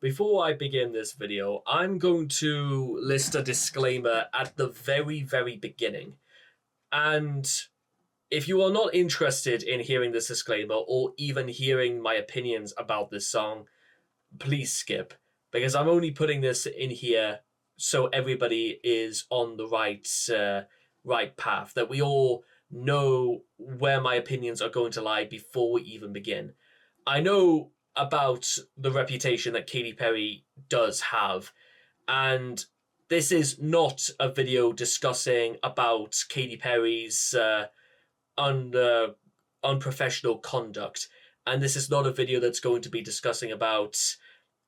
Before I begin this video, I'm going to list a disclaimer at the very, very beginning. And if you are not interested in hearing this disclaimer or even hearing my opinions about this song, please skip, because I'm only putting this in here so everybody is on the right path, that we all know where my opinions are going to lie before we even begin. I know about the reputation that Katty Perry does have, and this is not a video discussing about Katty Perry's unprofessional conduct, and this is not a video that's going to be discussing about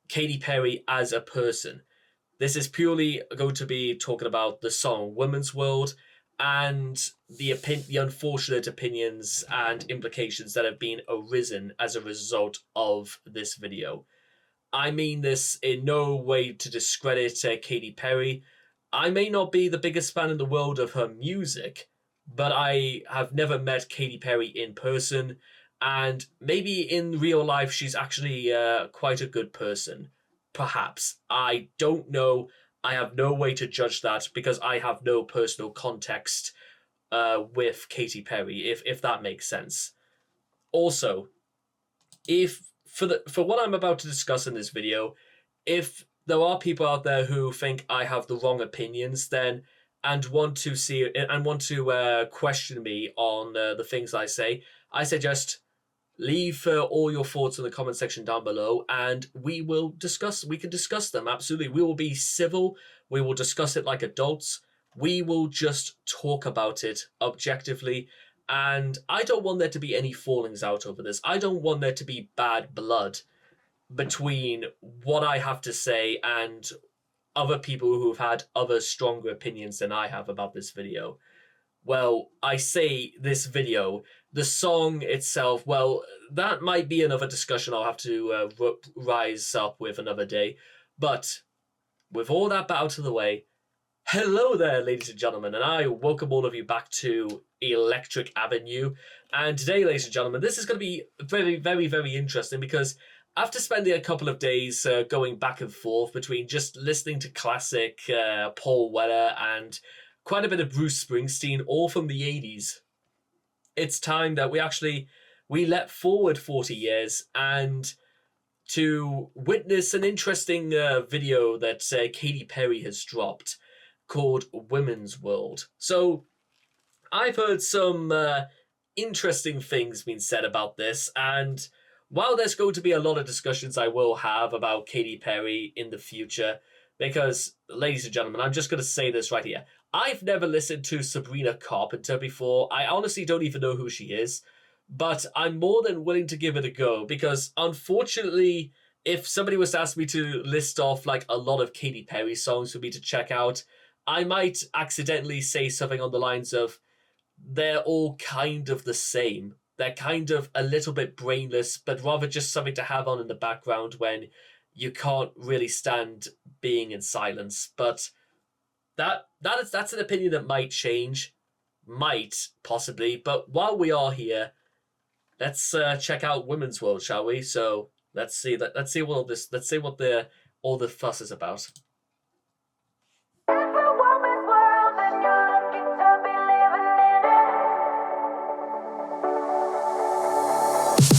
Katty Perry as a person. This is purely going to be talking about the song Women's World and the unfortunate opinions and implications that have been arisen as a result of this video. I mean this in no way to discredit Katty Perry. I may not be the biggest fan in the world of her music, but I have never met Katty Perry in person, and maybe in real life she's actually quite a good person. Perhaps. I don't know. I have no way to judge that because I have no personal context with Katty Perry, if that makes sense. Also, for what I'm about to discuss in this video, if there are people out there who think I have the wrong opinions, then and want to question me on the things I say, I suggest leave all your thoughts in the comment section down below, and we can discuss them. Absolutely. We will be civil. We will discuss it like adults. We will just talk about it objectively. And I don't want there to be any fallings out over this. I don't want there to be bad blood between what I have to say and other people who've had other stronger opinions than I have about this video. Well, I say this video, the song itself, well, that might be another discussion I'll have to rise up with another day. But with all that out of the way, hello there, ladies and gentlemen, and I welcome all of you back to Electric Avenue. And today, ladies and gentlemen, this is going to be very, very, very interesting because after spending a couple of days going back and forth between just listening to classic Paul Weller and quite a bit of Bruce Springsteen, all from the 80s, it's time that we let forward 40 years and to witness an interesting video that Katty Perry has dropped called Women's World. So I've heard some interesting things being said about this, and while there's going to be a lot of discussions I will have about Katty Perry in the future, because, ladies and gentlemen, I'm just going to say this right here. I've never listened to Sabrina Carpenter before. I honestly don't even know who she is, but I'm more than willing to give it a go because, unfortunately, if somebody was to ask me to list off like a lot of Katty Perry songs for me to check out, I might accidentally say something on the lines of, they're all kind of the same. They're kind of a little bit brainless, but rather just something to have on in the background when you can't really stand being in silence. But that's an opinion that might change, possibly. But while we are here, let's check out Women's World, shall we? So let's see what all the fuss is about.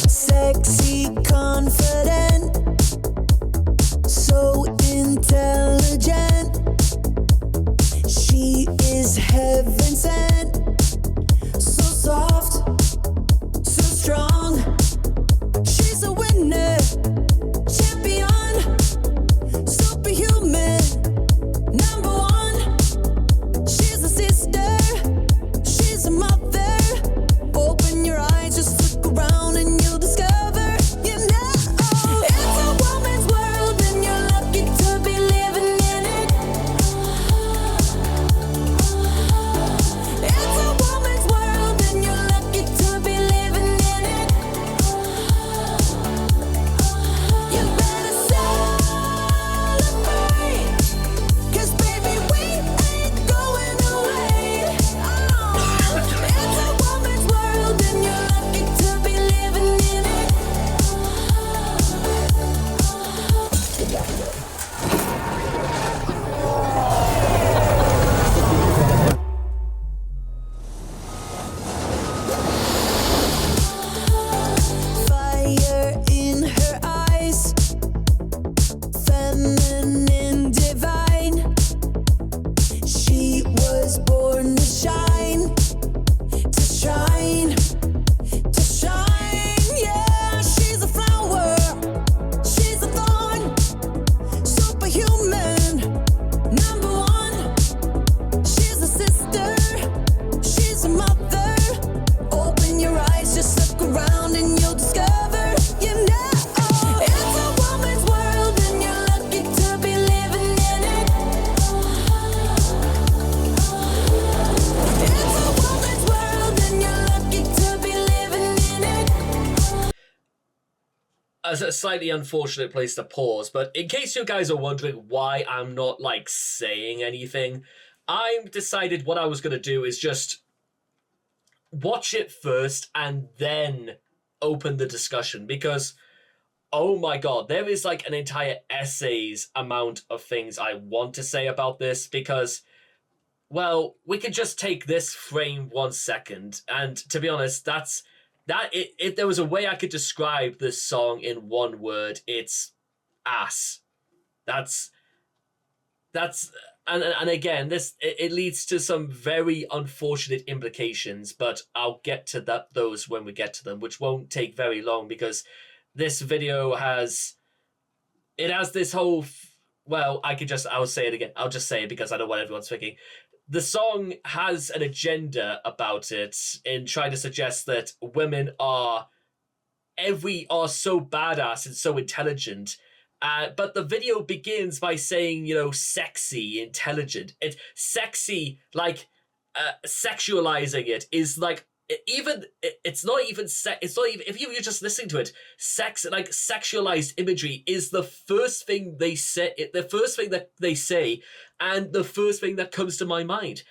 Sexy, confident, so intelligent. She is heaven sent, so soft, so strong. She's a winner, champion, superhuman, number one. She's a sister, she's a mother. Open your eyes, just look around and you'll discover, you know, a slightly unfortunate place to pause, but in case you guys are wondering why I'm not, like, saying anything, I decided what I was going to do is just watch it first and then open the discussion, because, oh my god, there is, like, an entire essay's amount of things I want to say about this, because, well, we could just take this frame 1 second, and to be honest, if there was a way I could describe this song in one word, it's ass. That's and again, it leads to some very unfortunate implications, but I'll get to those when we get to them, which won't take very long, because this video has this whole well, I'll say it again. I'll just say it because I know what everyone's thinking. The song has an agenda about it in trying to suggest that women are so badass and so intelligent. But the video begins by saying, sexy, intelligent. It's sexy, like, sexualizing it is like, it's not even if you're just listening to it, sexualized imagery is the first thing they say, and the first thing that comes to my mind.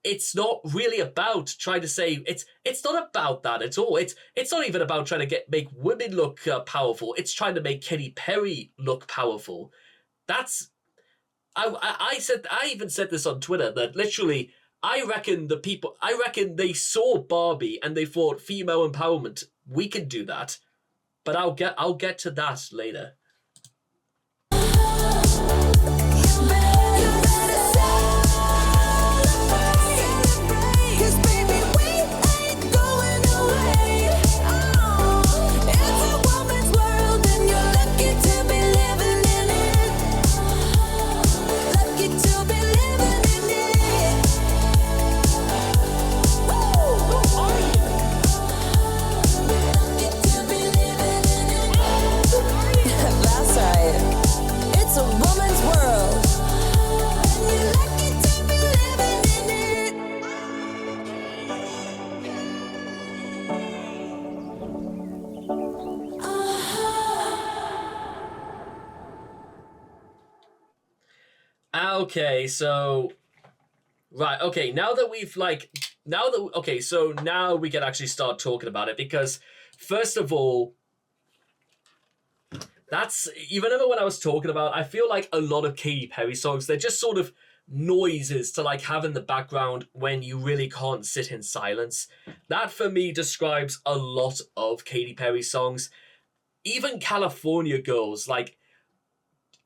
It's not really about trying to say, it's not about that at all. It's not even about trying to make women look powerful. It's trying to make Katty Perry look powerful. I even said this on Twitter, that literally I reckon they saw Barbie and they thought, female empowerment, we can do that. But I'll get to that later. Okay, so right, okay, now we can actually start talking about it, because first of all, you remember when I was talking about, I feel like a lot of Katty Perry songs, they're just sort of noises to like have in the background when you really can't sit in silence. That for me describes a lot of Katty Perry songs. Even California Girls, like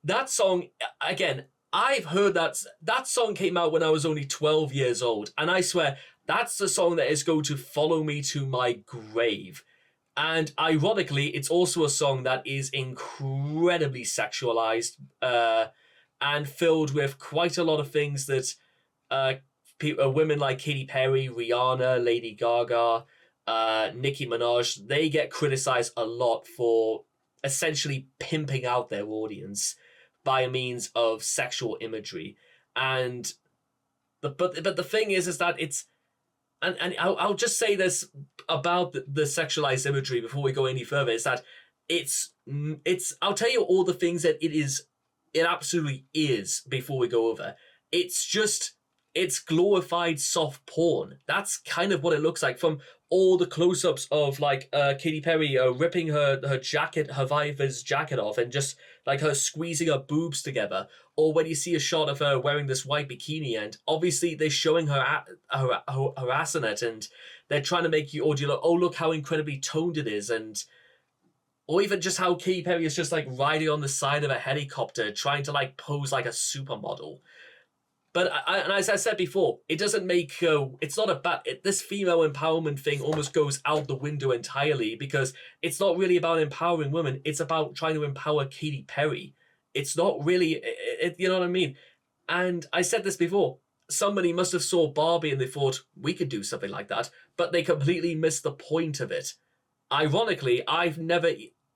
that song, again, I've heard that song came out when I was only 12 years old, and I swear that's the song that is going to follow me to my grave. And ironically, it's also a song that is incredibly sexualized and filled with quite a lot of things that women like Katy Perry, Rihanna, Lady Gaga, Nicki Minaj, they get criticized a lot for essentially pimping out their audience by means of sexual imagery. And but the thing is that it's, and I'll just say this about the sexualized imagery before we go any further, is that it's I'll tell you all the things that it absolutely is before we go over. It's glorified soft porn. That's kind of what it looks like from all the close-ups of like Katy Perry ripping her Viva's jacket off, and just like her squeezing her boobs together. Or when you see a shot of her wearing this white bikini, and obviously they're showing her ass in it, and they're trying to make you audio, oh, look how incredibly toned it is. And or even just how Katy Perry is just like riding on the side of a helicopter trying to like pose like a supermodel. But and as I said before, it doesn't make it's not about this female empowerment thing almost goes out the window entirely, because it's not really about empowering women. It's about trying to empower Katy Perry. It's not really, you know what I mean? And I said this before, somebody must have saw Barbie and they thought, we could do something like that, but they completely missed the point of it. Ironically,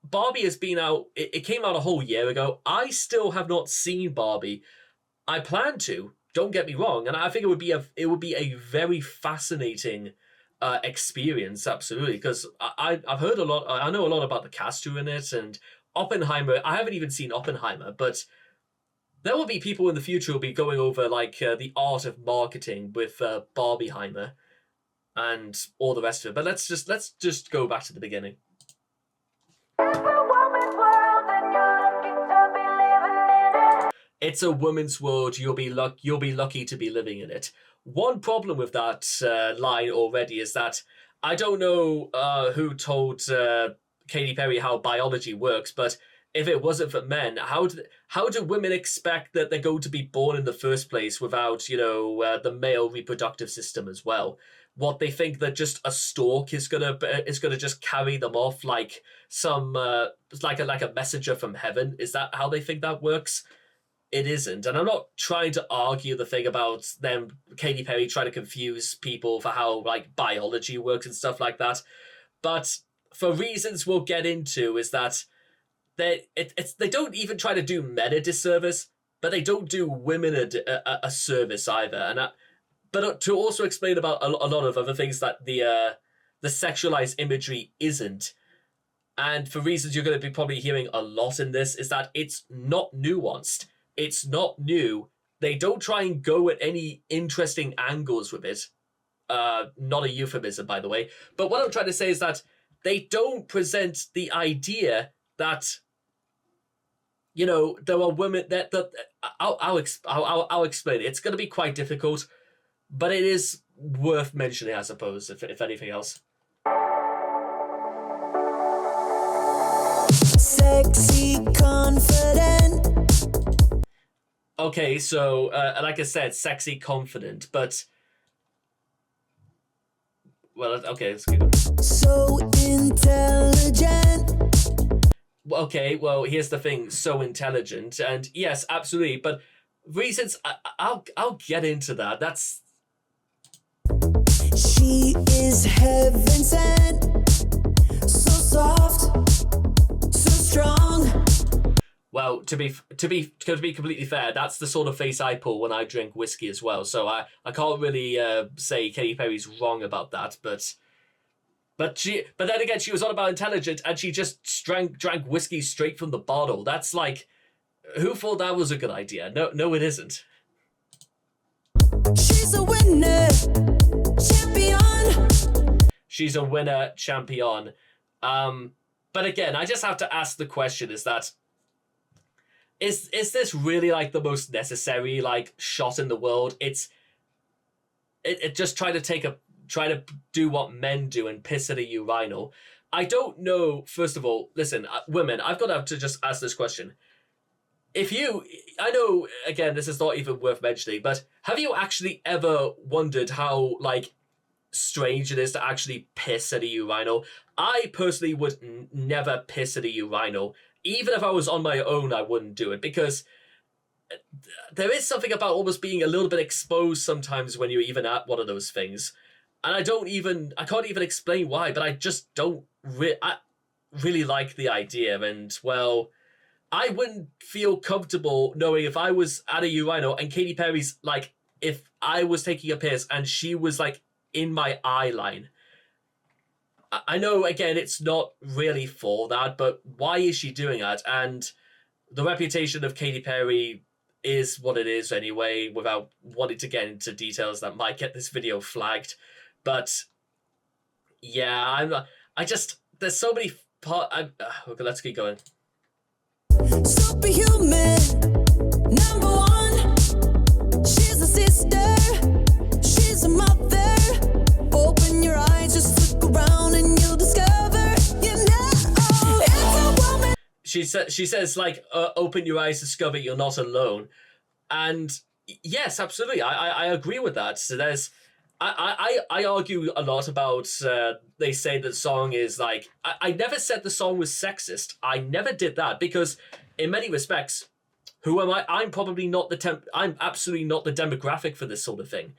Barbie has been out, it came out a whole year ago. I still have not seen Barbie. I plan to, don't get me wrong, and I think it would be a very fascinating experience, absolutely, because I've heard a lot. I know a lot about the cast who are in it, and Oppenheimer, I haven't even seen Oppenheimer, but there will be people in the future who will be going over like the art of marketing with Barbieheimer and all the rest of it. But let's just go back to the beginning. It's a woman's world. You'll be lucky to be living in it. One problem with that line already is that I don't know who told Katy Perry how biology works, but if it wasn't for men, how do women expect that they're going to be born in the first place without the male reproductive system as well? What, they think that just a stork is gonna just carry them off like some like a messenger from heaven? Is that how they think that works? It isn't. And I'm not trying to argue the thing about them, Katy Perry, trying to confuse people for how like biology works and stuff like that. But for reasons we'll get into, is that they don't even try to do men a disservice, but they don't do women a service either. But to also explain about a lot of other things that the sexualized imagery isn't, and for reasons you're going to be probably hearing a lot in this, is that it's not nuanced. It's not new. They don't try and go at any interesting angles with it. Not a euphemism, by the way. But what I'm trying to say is that they don't present the idea that, there are women that I'll explain. It's going to be quite difficult, but it is worth mentioning, I suppose, if anything else. Sexy, confident. Okay, so like I said, sexy, confident, but well, okay, let's keep going. So intelligent. Okay, well, here's the thing: so intelligent, and yes, absolutely, but reasons I'll get into that. That's. She is heaven sent. So soft, so strong. Well, to be completely fair, that's the sort of face I pull when I drink whiskey as well. So I can't really say Katy Perry's wrong about that, but then again, she was on about intelligent, and she just drank whiskey straight from the bottle. That's like, who thought that was a good idea? No, it isn't. She's a winner, champion. She's a winner, champion. But again, I just have to ask the question: Is this really like the most necessary like shot in the world? It just try to do what men do and piss at a urinal. I don't know. First of all, listen, women, I've got to just ask this question. I know, again, this is not even worth mentioning, but have you actually ever wondered how like strange it is to actually piss at a urinal? I personally would never piss at a urinal. Even if I was on my own, I wouldn't do it, because there is something about almost being a little bit exposed sometimes when you're even at one of those things. And I can't even explain why, but I just don't really like the idea. And, well, I wouldn't feel comfortable knowing if I was at a urinal and Katy Perry's, like, if I was taking a piss and she was, like, in my eye line. I know, again, it's not really for that, but why is she doing that? And the reputation of Katy Perry is what it is anyway, without wanting to get into details that might get this video flagged. But yeah, there's so many okay, let's keep going. Superhuman, number one. She's a sister, she's a mother. Open your eyes, just look around and you'll discover, it's a woman. She says like, open your eyes, discover you're not alone. And yes, absolutely, I agree with that. So I argue a lot about, they say that song is like, I never said the song was sexist. I never did that, because in many respects, who am I? I'm probably not I'm absolutely not the demographic for this sort of thing.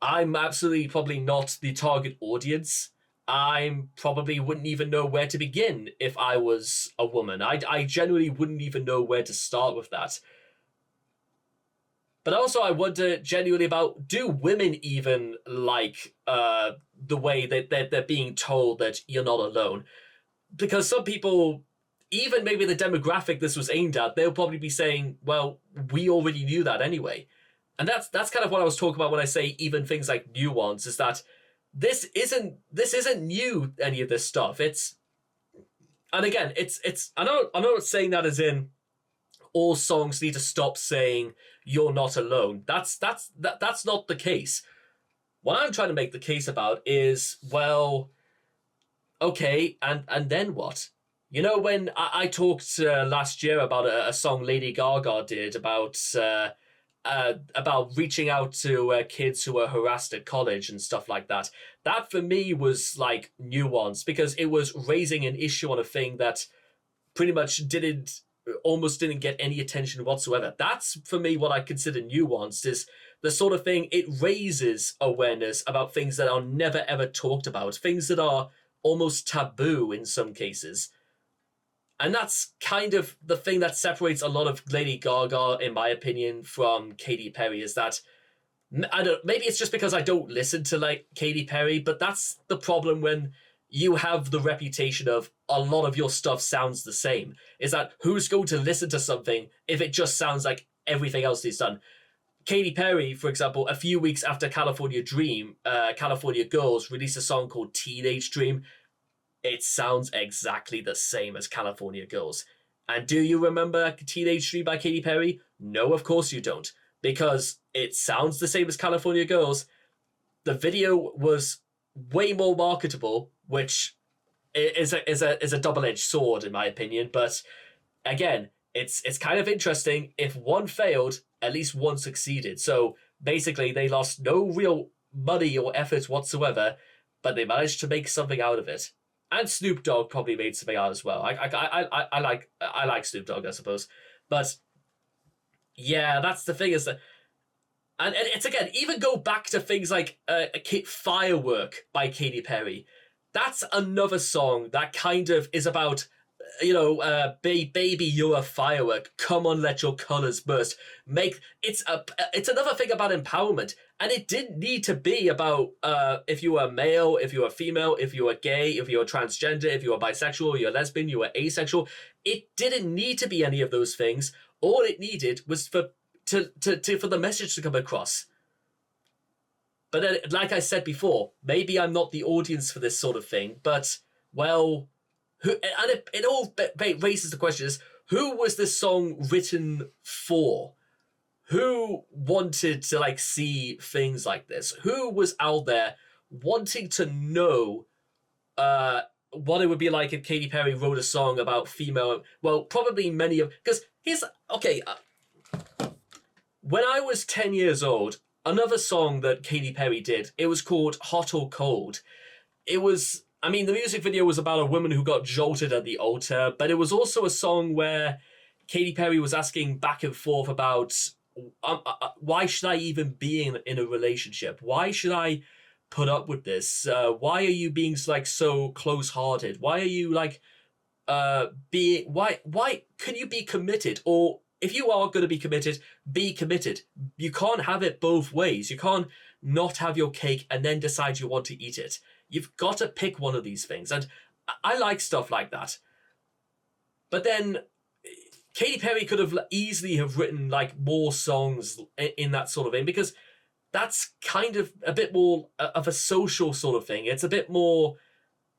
I'm absolutely probably not the target audience. I probably wouldn't even know where to begin if I was a woman. I genuinely wouldn't even know where to start with that. But also I wonder genuinely about, do women even like the way that they're being told that you're not alone? Because some people, even maybe the demographic this was aimed at, they'll probably be saying, well, we already knew that anyway. And that's kind of what I was talking about when I say even things like nuance, is that this isn't new, any of this stuff. And again, it's I'm not saying that as in all songs need to stop saying you're not alone. That's not the case. What I'm trying to make the case about is, well, okay, and then what? You know, when I talked last year about a song Lady Gaga did about reaching out to kids who were harassed at college and stuff like that. That for me was like nuanced, because it was raising an issue on a thing that pretty much almost didn't get any attention whatsoever. That's for me what I consider nuanced, is the sort of thing it raises awareness about things that are never ever talked about, things that are almost taboo in some cases. And that's kind of the thing that separates a lot of Lady Gaga, in my opinion, from Katy Perry, is that, maybe it's just because I don't listen to like Katy Perry, but that's the problem when you have the reputation of a lot of your stuff sounds the same, is that who's going to listen to something if it just sounds like everything else he's done? Katy Perry, for example, a few weeks after California Girls released a song called Teenage Dream. It sounds exactly the same as California Girls. And do you remember Teenage Dream by Katy Perry? No, of course you don't, because it sounds the same as California Girls. The video was way more marketable, which is a double-edged sword in my opinion. But again, it's kind of interesting. If one failed, at least one succeeded. So basically, they lost no real money or effort whatsoever, but they managed to make something out of it. And Snoop Dogg probably made something out as well. I like Snoop Dogg, I suppose. But yeah, that's the thing, is that, and it's, again, even go back to things like Firework by Katy Perry. That's another song that kind of is about, you know, baby, you're a firework. Come on, let your colors burst. It's another thing about empowerment. And it didn't need to be about if you were male, if you were female, if you were gay, if you were transgender, if you were bisexual, you were lesbian, you were asexual. It didn't need to be any of those things. All it needed was for the message to come across. But then, like I said before, maybe I'm not the audience for this sort of thing. But, well, it all raises the question: is who was this song written for? Who wanted to like see things like this? Who was out there wanting to know what it would be like if Katy Perry wrote a song about female? Well, probably many of, because when I was 10 years old, another song that Katy Perry did, it was called Hot or Cold. It was, I mean, the music video was about a woman who got jolted at the altar, but it was also a song where Katy Perry was asking back and forth about, why should I even be in a relationship? Why should I put up with this? Why are you being like so close-hearted? Why are you like why can you be committed? Or if you are going to be committed, be committed. You can't have it both ways. You can't not have your cake and then decide you want to eat it. You've got to pick one of these things. And I like stuff like that. But then Katy Perry could have easily have written like more songs in that sort of thing, because that's kind of a bit more of a social sort of thing. It's a bit more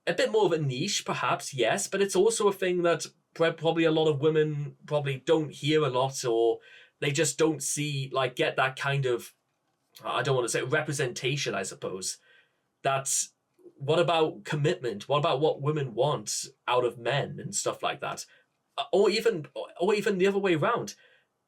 of a niche, perhaps, yes, but it's also a thing that probably a lot of women probably don't hear a lot, or they just don't see, like, get that kind of, I don't want to say representation, I suppose. That's, what about commitment? What about what women want out of men and stuff like that? Or even the other way around.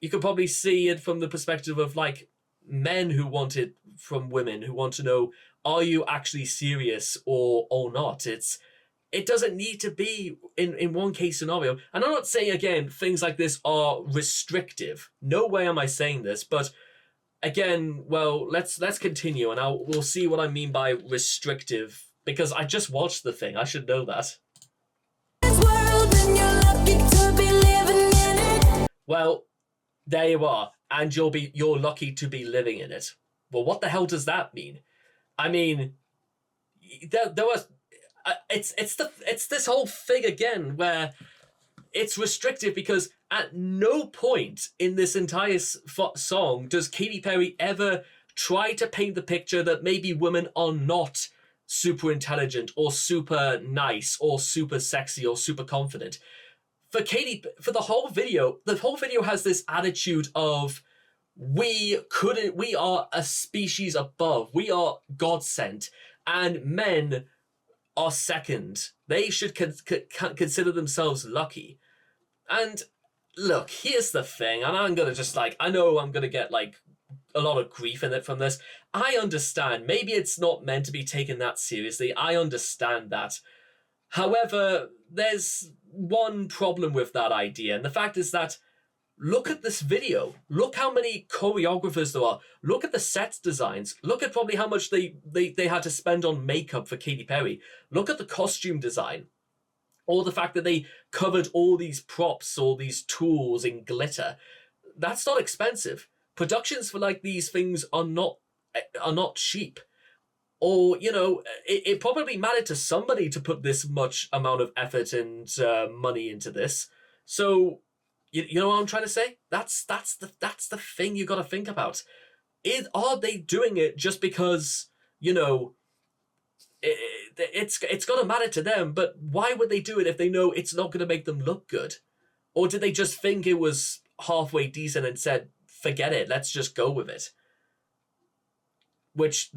You could probably see it from the perspective of like men who want it from women, who want to know, are you actually serious or not? It doesn't need to be in one case scenario. And I'm not saying, again, things like this are restrictive. No way am I saying this, but again, well, let's continue, and we'll see what I mean by restrictive, because I just watched the thing. I should know that. Well, there you are, and you're lucky to be living in it. Well, what the hell does that mean? I mean, there was it's this whole thing again where it's restrictive because at no point in this entire song does Katy Perry ever try to paint the picture that maybe women are not super intelligent or super nice or super sexy or super confident. For the whole video has this attitude of we are a species above, we are God sent, and men are second. They should consider themselves lucky. And look, here's the thing, and I'm gonna just I know I'm gonna get a lot of grief in it from this. I understand. Maybe it's not meant to be taken that seriously. I understand that. However, there's one problem with that idea, and the fact is that look at this video. Look how many choreographers there are. Look at the set designs. Look at probably how much they had to spend on makeup for Katy Perry. Look at the costume design. Or the fact that they covered all these props, all these tools in glitter. That's not expensive. Productions for these things are not cheap. Or, it probably mattered to somebody to put this much amount of effort and money into this. So, you know what I'm trying to say? That's the thing you got to think about. Are they doing it just because, it's going to matter to them, but why would they do it if they know it's not going to make them look good? Or did they just think it was halfway decent and said, forget it, let's just go with it? Which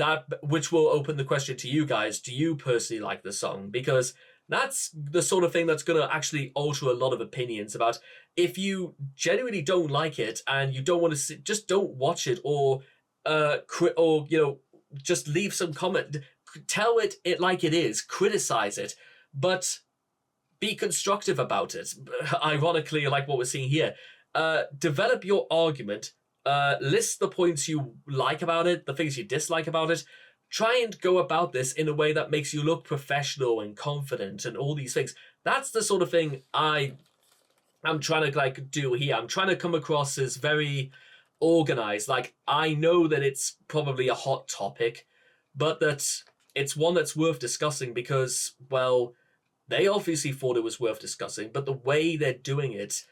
will open the question to you guys. Do you personally like the song? Because that's the sort of thing that's going to actually alter a lot of opinions about. If you genuinely don't like it and you don't want to see, just don't watch it, or just leave some comment. Tell it like it is. Criticize it, but be constructive about it. Ironically, like what we're seeing here, develop your argument. List the points you like about it, the things you dislike about it. Try and go about this in a way that makes you look professional and confident and all these things. That's the sort of thing I'm trying to do here. I'm trying to come across as very organized. I know that it's probably a hot topic, but that it's one that's worth discussing because, well, they obviously thought it was worth discussing, but the way they're doing it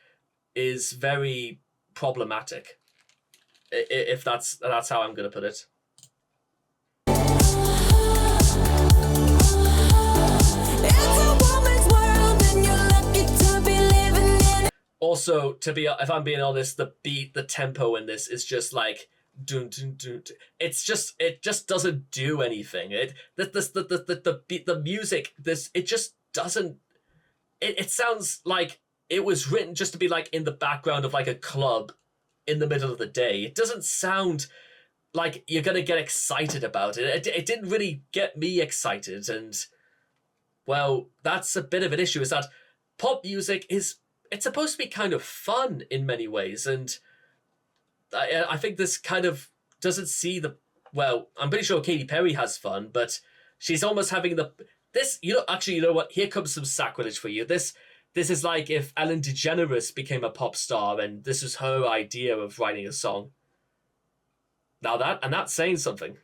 is very problematic. If that's how I'm going to put it. Also, if I'm being honest, the beat, the tempo in this is just dun, dun, dun, dun. It just doesn't do anything. The music, it just doesn't. It sounds like it was written just to be in the background of a club in the middle of the day. It doesn't sound like you're gonna get excited about it. It didn't really get me excited, and well, that's a bit of an issue. Is that pop music it's supposed to be kind of fun in many ways, and I think this kind of doesn't see the. Well, I'm pretty sure Katy Perry has fun, but she's almost having this. Actually, you know what? Here comes some sacrilege for you. This is like if Ellen DeGeneres became a pop star and this is her idea of writing a song. Now that's saying something.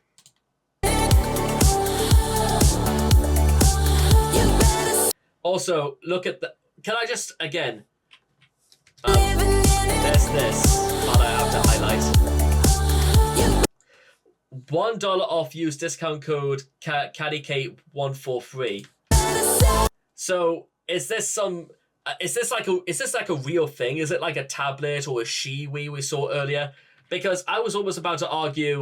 Also, look at the. Can I just again? There's this that I have to highlight. $1 off. Use discount code CattyK143. So is this like a real thing? Is it like a tablet or a shiwi we saw earlier? Because I was almost about to argue.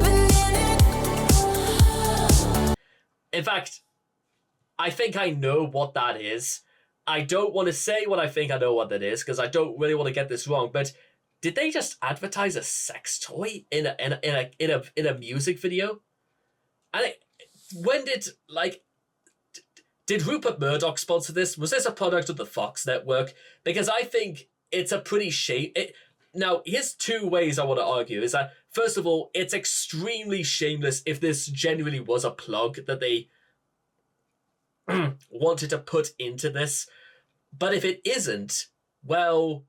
In fact, I think I know what that is. I don't want to say what I think I know what that is because I don't really want to get this wrong. But did they just advertise a sex toy in a music video? And when did Rupert Murdoch sponsor this? Was this a product of the Fox network? Because I think it's a pretty shame. Now, here's two ways I want to argue. Is that, first of all, it's extremely shameless if this genuinely was a plug that they wanted to put into this. But if it isn't, well,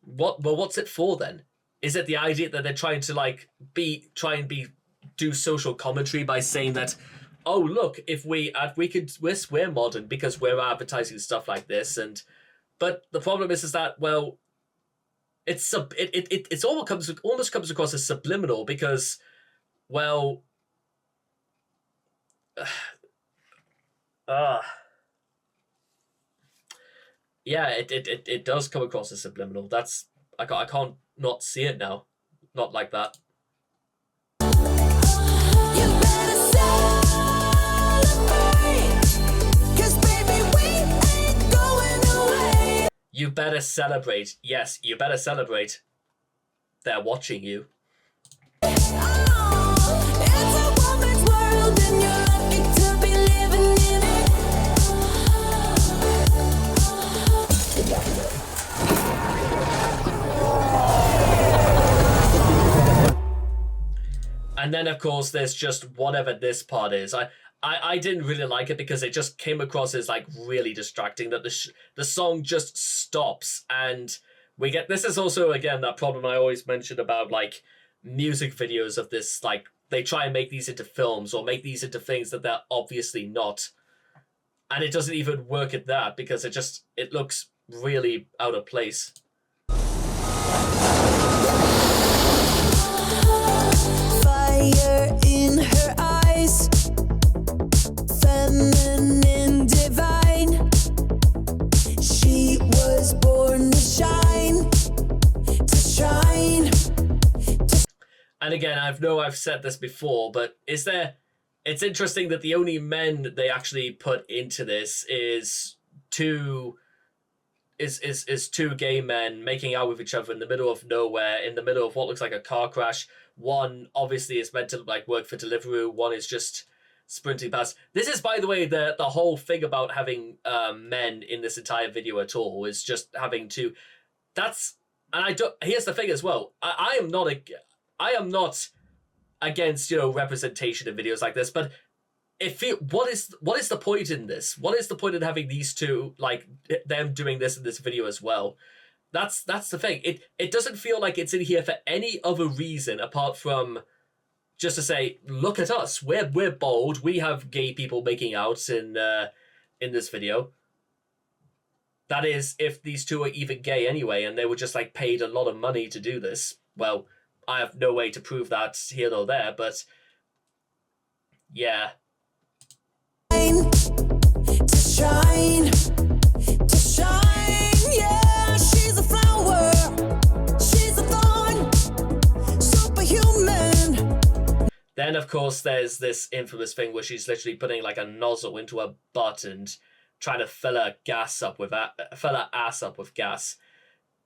what's it for then? Is it the idea that they're trying to do social commentary by saying that, oh look, if we're modern because we're advertising stuff like this, and But the problem is that, well, it's almost comes across as subliminal because, well, yeah, it does come across as subliminal. That's I can't not see it now, not like that. You better celebrate, 'cause baby we ain't going away. You better celebrate. Yes, you better celebrate. They're watching you. It's a woman's world and you're lucky to be living in it. And then, of course, there's just whatever this part is. I didn't really like it because it just came across as like really distracting. That the song just stops, and we get this is also again that problem I always mention about like music videos of this. Like they try and make these into films or make these into things that they're obviously not, and it doesn't even work at that because it looks really out of place. Fire in her eyes, feminine divine. She was born to shine, to shine. And again, I've said this before, but it's interesting that the only men they actually put into this is two gay men making out with each other in the middle of nowhere, in the middle of what looks like a car crash. One obviously is meant to like work for Deliveroo. One is just sprinting past. This is, by the way, the whole thing about having men in this entire video at all is just having to. That's and I don't. Here's the thing as well. I am not against representation in videos like this, but what is the point in this? What is the point in having these two, like them doing this in this video as well? That's the thing. It doesn't feel like it's in here for any other reason apart from just to say, look at us. We're bold. We have gay people making out in this video. That is, if these two are even gay anyway, and they were just like paid a lot of money to do this. Well, I have no way to prove that here or there, but yeah. To shine, yeah, she's a flower, she's a thorn, superhuman. Then, of course, there's this infamous thing where she's literally putting like a nozzle into her butt and trying to fill her ass up with gas.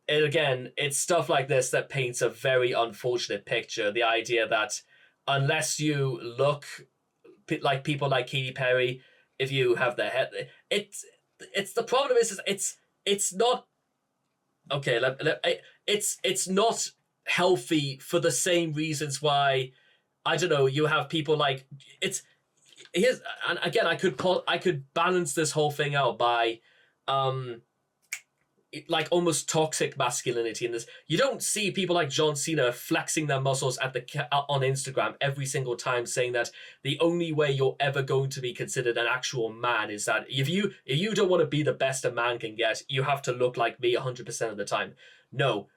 And again, it's stuff like this that paints a very unfortunate picture. The idea that unless you look like people like Katty Perry, if you have the head, it's the problem is it's not okay. It's not healthy for the same reasons why I don't know. You have people like here's and again I could balance this whole thing out by like almost toxic masculinity in this. You don't see people like John Cena flexing their muscles on Instagram every single time, saying that the only way you're ever going to be considered an actual man is that if you don't want to be the best a man can get, you have to look like me 100% of the time. No,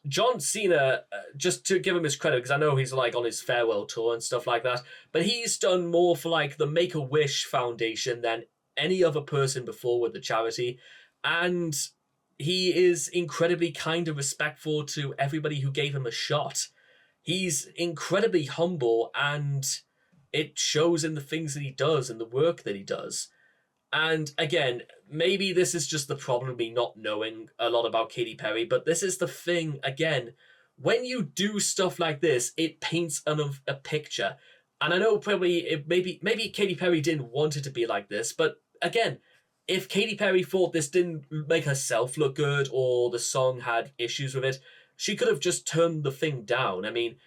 John Cena, just to give him his credit, because I know he's like on his farewell tour and stuff like that, but he's done more for like the Make-A-Wish Foundation than any other person before with the charity, and he is incredibly kind and respectful to everybody who gave him a shot. He's incredibly humble, and it shows in the things that he does and the work that he does. And again, maybe this is just the problem of me not knowing a lot about Katty Perry, but this is the thing, again, when you do stuff like this, it paints a picture. And I know probably maybe Katty Perry didn't want it to be like this, but again, if Katty Perry thought this didn't make herself look good or the song had issues with it, she could have just turned the thing down. I mean,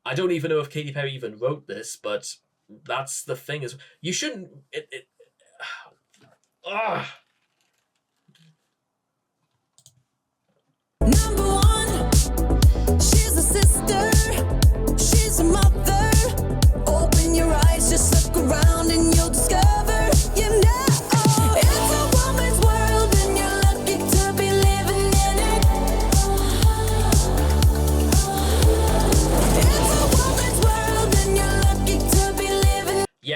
I don't even know if Katty Perry even wrote this, but that's the thing is you shouldn't. Number one, she's a sister, she's a mother. Open your eyes, just look around and you'll discover, you know, it's a woman's world and you're lucky to be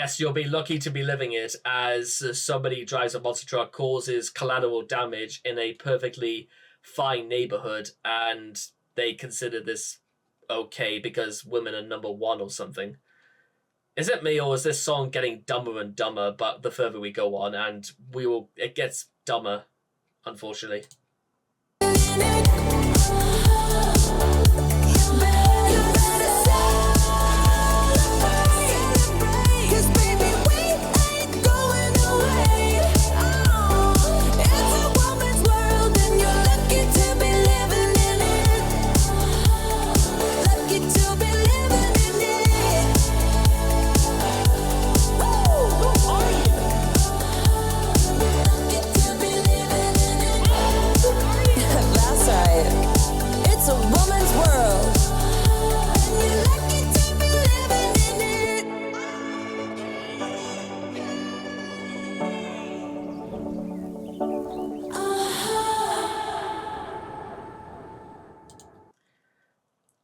yes, you'll be lucky to be living it as somebody drives a monster truck, causes collateral damage in a perfectly fine neighborhood, and they consider this okay because women are number one or something. Is it me, or is this song getting dumber and dumber, but the further we go on, and it gets dumber, unfortunately.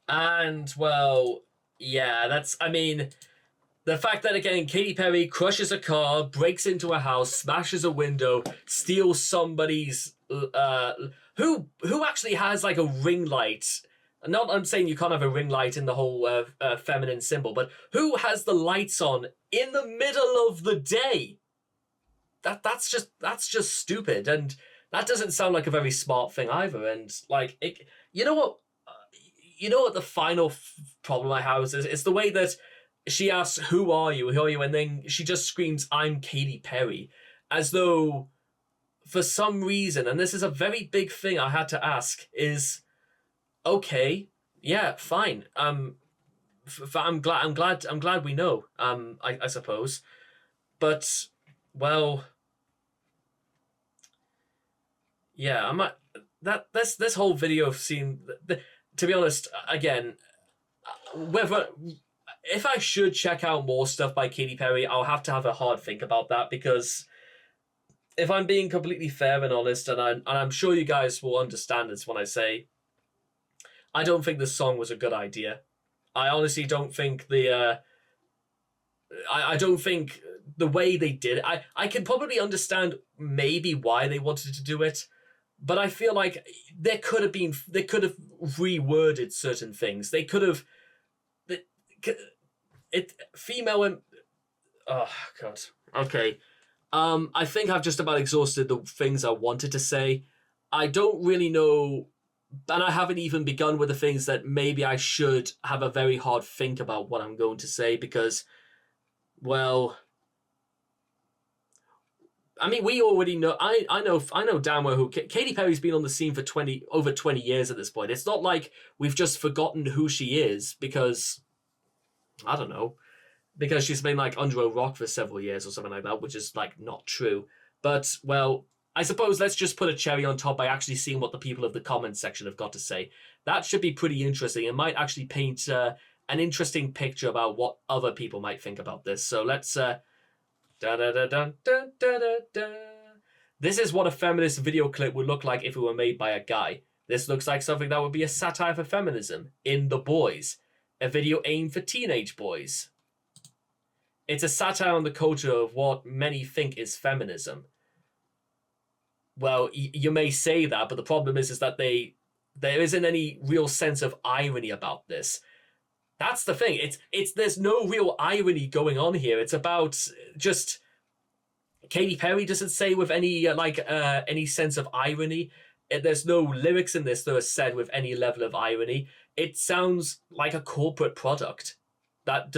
And, well, yeah, the fact that, again, Katy Perry crushes a car, breaks into a house, smashes a window, steals somebody's, who actually has, like, a ring light. I'm saying you can't have a ring light in the whole feminine symbol, but who has the lights on in the middle of the day? That's just stupid, and that doesn't sound like a very smart thing either, and, like, you know what? You know what the final problem I have is? It's the way that she asks, who are you? And then she just screams, I'm Katy Perry. As though, for some reason, and this is a very big thing I had to ask, is, okay, yeah, fine. I'm glad we know, I suppose. But, well, yeah, this whole video seemed... To be honest, again, if I should check out more stuff by Katy Perry, I'll have to have a hard think about that, because if I'm being completely fair and honest, and I'm sure you guys will understand this when I say, I don't think this song was a good idea. I honestly don't think I don't think the way they did it. I can probably understand maybe why they wanted to do it. But I feel like they could have reworded certain things. They could have, female and, oh God. Okay. I think I've just about exhausted the things I wanted to say. I don't really know, and I haven't even begun with the things that maybe I should have a very hard think about what I'm going to say, because, well, I mean, we already know. I know damn well who Katy Perry's been on the scene for over 20 years at this point. It's not like we've just forgotten who she is because, I don't know, because she's been like under a rock for several years or something like that, which is like not true. But, well, I suppose let's just put a cherry on top by actually seeing what the people of the comments section have got to say. That should be pretty interesting. It might actually paint an interesting picture about what other people might think about this. So let's... This is what a feminist video clip would look like if it were made by a guy. This looks like something that would be a satire for feminism in The Boys, a video aimed for teenage boys. It's a satire on the culture of what many think is feminism. Well, you may say that, but the problem is that there isn't any real sense of irony about this. That's the thing. There's no real irony going on here. It's about just Katy Perry doesn't say with any any sense of irony. There's no lyrics in this that are said with any level of irony. It sounds like a corporate product that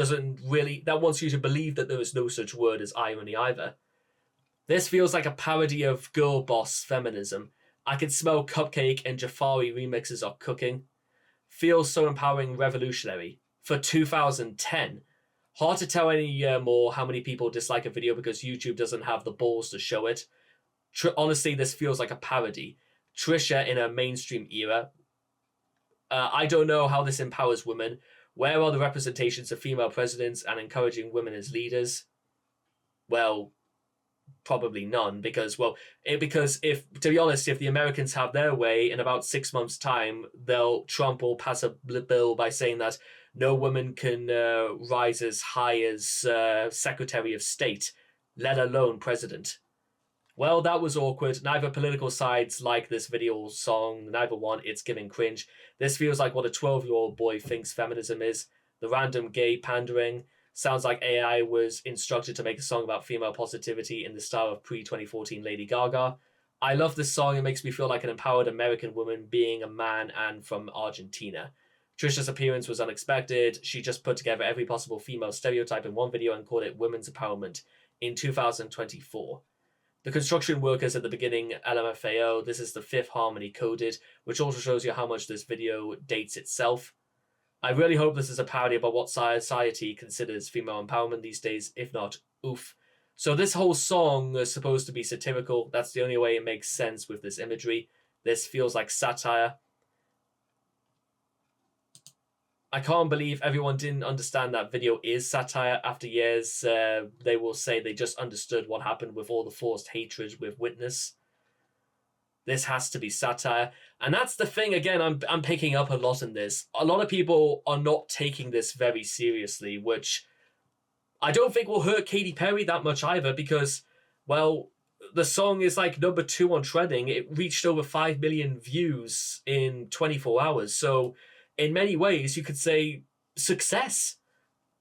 wants you to believe that there is no such word as irony either. This feels like a parody of girl boss feminism. I can smell cupcake and Jafari remixes of cooking. Feels so empowering, revolutionary. For 2010. Hard to tell any more how many people dislike a video because YouTube doesn't have the balls to show it. Honestly, this feels like a parody. Trisha in a mainstream era. I don't know how this empowers women. Where are the representations of female presidents and encouraging women as leaders? Well, Probably none, because, well, because if, to be honest, if the Americans have their way, in about 6 months' time, Trump will pass a bill by saying that no woman can rise as high as Secretary of State, let alone president. Well, that was awkward. Neither political sides like this video song, neither one. It's giving cringe. This feels like what a 12-year-old boy thinks feminism is. The random gay pandering. Sounds like AI was instructed to make a song about female positivity in the style of pre-2014 Lady Gaga. I love this song. It makes me feel like an empowered American woman being a man and from Argentina. Trisha's appearance was unexpected. She just put together every possible female stereotype in one video and called it women's empowerment in 2024. The construction workers at the beginning, LMFAO, this is the fifth harmony coded, which also shows you how much this video dates itself. I really hope this is a parody about what society considers female empowerment these days. If not, oof. So this whole song is supposed to be satirical. That's the only way it makes sense with this imagery. This feels like satire. I can't believe everyone didn't understand that video is satire. After years, they will say they just understood what happened with all the forced hatred with Witness. This has to be satire. And that's the thing, again, I'm picking up a lot in this. A lot of people are not taking this very seriously, which I don't think will hurt Katy Perry that much either, because, well, the song is like #2 on trending. It reached over 5 million views in 24 hours. So in many ways, you could say success.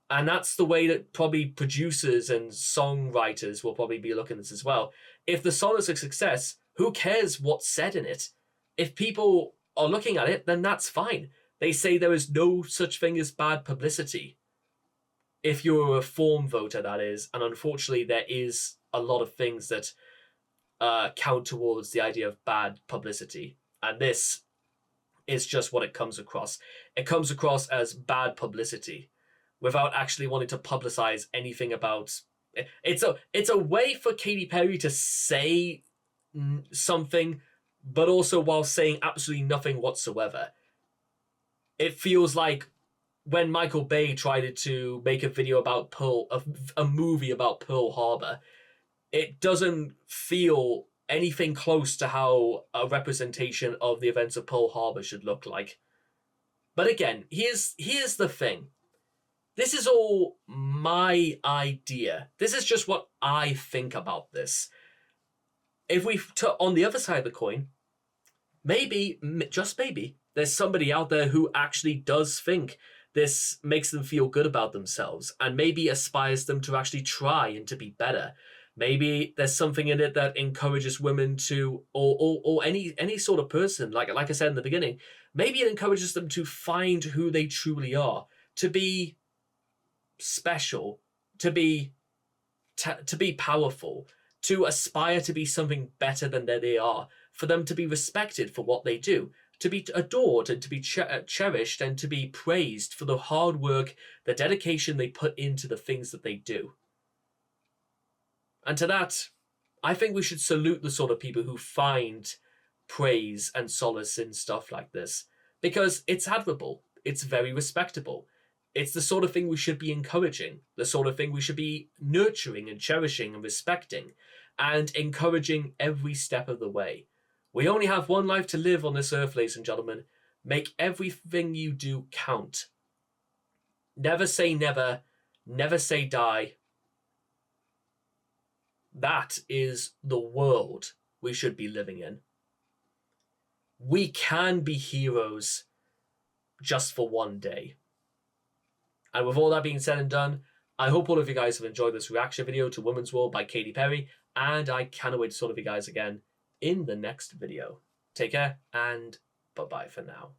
And that's the way that probably producers and songwriters will probably be looking at this as well. If the song is a success, who cares what's said in it? If people are looking at it, then that's fine. They say there is no such thing as bad publicity. If you're a reform voter, that is. And unfortunately, there is a lot of things that count towards the idea of bad publicity. And this is just what it comes across. It comes across as bad publicity without actually wanting to publicize anything about... It's a way for Katy Perry to say something, but also while saying absolutely nothing whatsoever. It feels like when Michael Bay tried to make a video about a movie about Pearl Harbor, it doesn't feel anything close to how a representation of the events of Pearl Harbor should look like. But again, here's the thing. This is all my idea. This is just what I think about this. If we on the other side of the coin, maybe, just maybe, there's somebody out there who actually does think this makes them feel good about themselves and maybe aspires them to actually try and to be better. Maybe there's something in it that encourages women to, or any sort of person, like I said in the beginning, maybe it encourages them to find who they truly are, to be special, to be powerful, to aspire to be something better than they are, for them to be respected for what they do, to be adored and to be cherished and to be praised for the hard work, the dedication they put into the things that they do. And to that, I think we should salute the sort of people who find praise and solace in stuff like this, because it's admirable, it's very respectable. It's the sort of thing we should be encouraging, the sort of thing we should be nurturing and cherishing and respecting, and encouraging every step of the way. We only have one life to live on this earth, ladies and gentlemen. Make everything you do count. Never say never. Never say die. That is the world we should be living in. We can be heroes just for one day. And with all that being said and done, I hope all of you guys have enjoyed this reaction video to Women's World by Katy Perry, and I cannot wait to talk to you guys again in the next video. Take care, and bye-bye for now.